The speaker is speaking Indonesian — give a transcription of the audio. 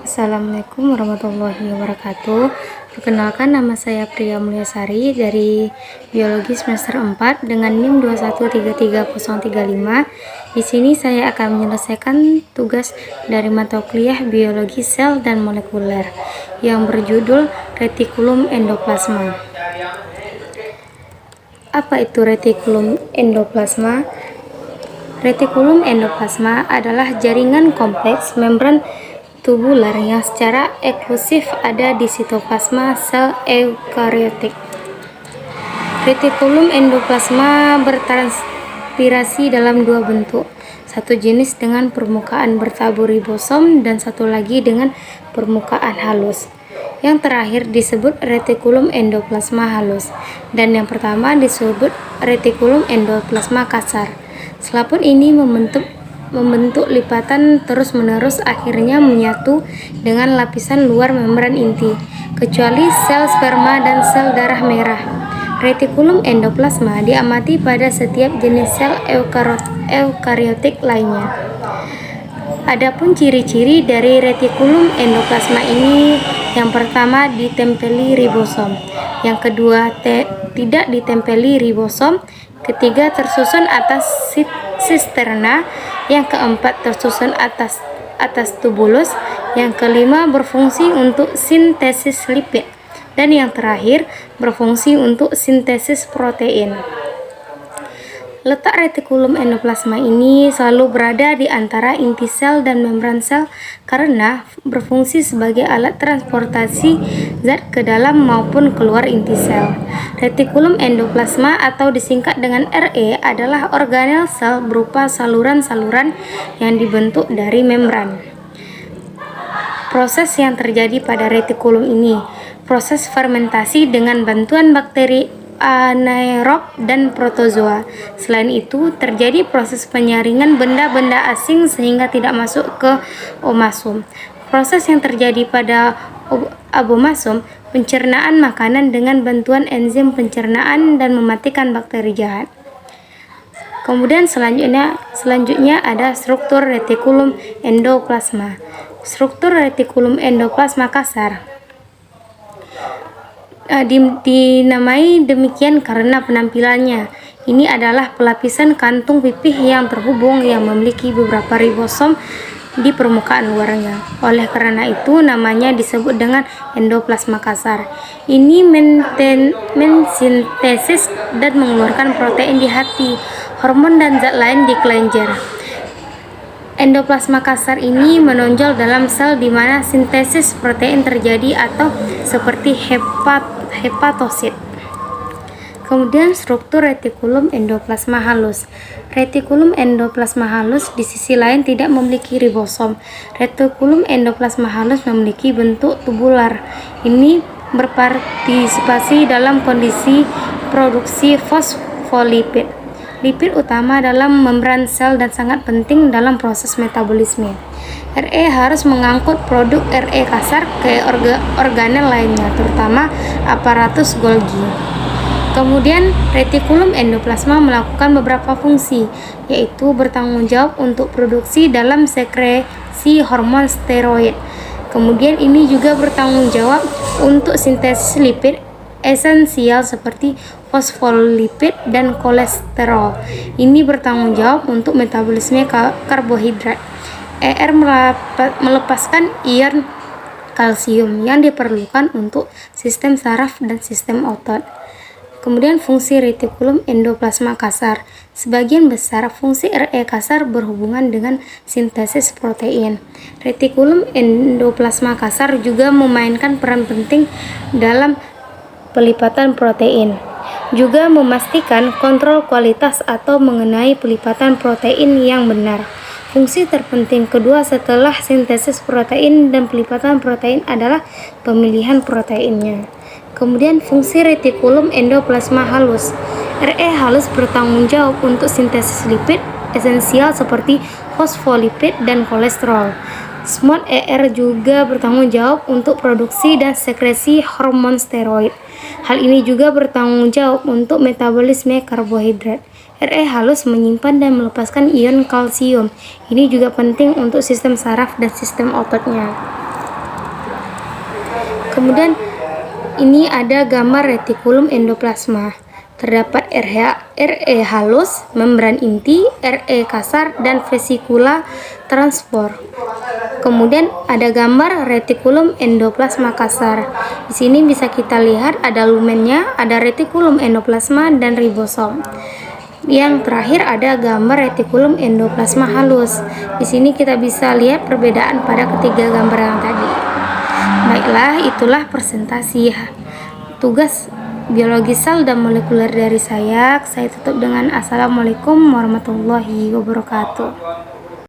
Assalamualaikum warahmatullahi wabarakatuh. Perkenalkan, nama saya Priya Mulyasari dari Biologi semester 4 dengan NIM 2133035. Di sini saya akan menyelesaikan tugas dari mata kuliah Biologi Sel dan Molekuler yang berjudul Retikulum Endoplasma. Apa itu retikulum endoplasma? Retikulum endoplasma adalah jaringan kompleks membran tubular yang secara eksklusif ada di sitoplasma sel eukariotik. Retikulum endoplasma bertranspirasi dalam dua bentuk, satu jenis dengan permukaan bertabur ribosom dan satu lagi dengan permukaan halus. Yang terakhir disebut retikulum endoplasma halus dan yang pertama disebut retikulum endoplasma kasar. Selaput ini membentuk lipatan terus-menerus, akhirnya menyatu dengan lapisan luar membran inti, kecuali sel sperma dan sel darah merah. Retikulum endoplasma diamati pada setiap jenis sel eukariotik lainnya. Adapun ciri-ciri dari retikulum endoplasma ini, yang pertama ditempeli ribosom, yang kedua tidak ditempeli ribosom, ketiga tersusun atas sisterna, yang keempat tersusun atas tubulus, yang kelima berfungsi untuk sintesis lipid, dan yang terakhir berfungsi untuk sintesis protein. Letak retikulum endoplasma ini selalu berada di antara inti sel dan membran sel karena berfungsi sebagai alat transportasi zat ke dalam maupun keluar inti sel. Retikulum endoplasma atau disingkat dengan RE adalah organel sel berupa saluran-saluran yang dibentuk dari membran. Proses yang terjadi pada retikulum ini, proses fermentasi dengan bantuan bakteri anaerob dan protozoa. Selain itu, terjadi proses penyaringan benda-benda asing sehingga tidak masuk ke omasum. Proses yang terjadi pada abomasum, pencernaan makanan dengan bantuan enzim pencernaan dan mematikan bakteri jahat. Kemudian selanjutnya ada struktur retikulum endoplasma. Struktur retikulum endoplasma kasar dinamai demikian karena penampilannya. Ini adalah pelapisan kantung pipih yang terhubung yang memiliki beberapa ribosom di permukaan luarnya. Oleh karena itu namanya disebut dengan endoplasma kasar. Ini mensintesis dan mengeluarkan protein di hati, hormon dan zat lain di kelenjar. Endoplasma kasar ini menonjol dalam sel di mana sintesis protein terjadi atau seperti hepatosit. Kemudian struktur retikulum endoplasma halus. Retikulum endoplasma halus di sisi lain tidak memiliki ribosom. Retikulum endoplasma halus memiliki bentuk tubular. Ini berpartisipasi dalam kondisi produksi fosfolipid, lipid utama dalam membran sel dan sangat penting dalam proses metabolisme. RE harus mengangkut produk RE kasar ke organel lainnya, terutama aparatus Golgi. Kemudian retikulum endoplasma melakukan beberapa fungsi, yaitu bertanggung jawab untuk produksi dalam sekresi hormon steroid. Kemudian ini juga bertanggung jawab untuk sintesis lipid esensial seperti fosfolipid dan kolesterol. Ini bertanggung jawab untuk metabolisme karbohidrat. ER melepaskan ion kalsium yang diperlukan untuk sistem saraf dan sistem otot. Kemudian fungsi retikulum endoplasma kasar. Sebagian besar fungsi RE kasar berhubungan dengan sintesis protein. Retikulum endoplasma kasar juga memainkan peran penting dalam pelipatan protein. Juga memastikan kontrol kualitas atau mengenai pelipatan protein yang benar. Fungsi terpenting kedua setelah sintesis protein dan pelipatan protein adalah pemilihan proteinnya. Kemudian fungsi retikulum endoplasma halus. RE halus bertanggung jawab untuk sintesis lipid esensial seperti fosfolipid dan kolesterol. Small ER juga bertanggung jawab untuk produksi dan sekresi hormon steroid. Hal ini juga bertanggung jawab untuk metabolisme karbohidrat. RE halus menyimpan dan melepaskan ion kalsium. Ini juga penting untuk sistem saraf dan sistem ototnya. Kemudian ini ada gambar retikulum endoplasma. Terdapat RE halus, membran inti, RE kasar, dan vesikula transport. Kemudian ada gambar retikulum endoplasma kasar. Di sini bisa kita lihat ada lumennya, ada retikulum endoplasma dan ribosom. Yang terakhir ada gambar retikulum endoplasma halus. Di sini kita bisa lihat perbedaan pada ketiga gambar yang tadi. Baiklah, itulah presentasi tugas biologi sel dan molekuler dari saya. Saya tutup dengan assalamualaikum warahmatullahi wabarakatuh.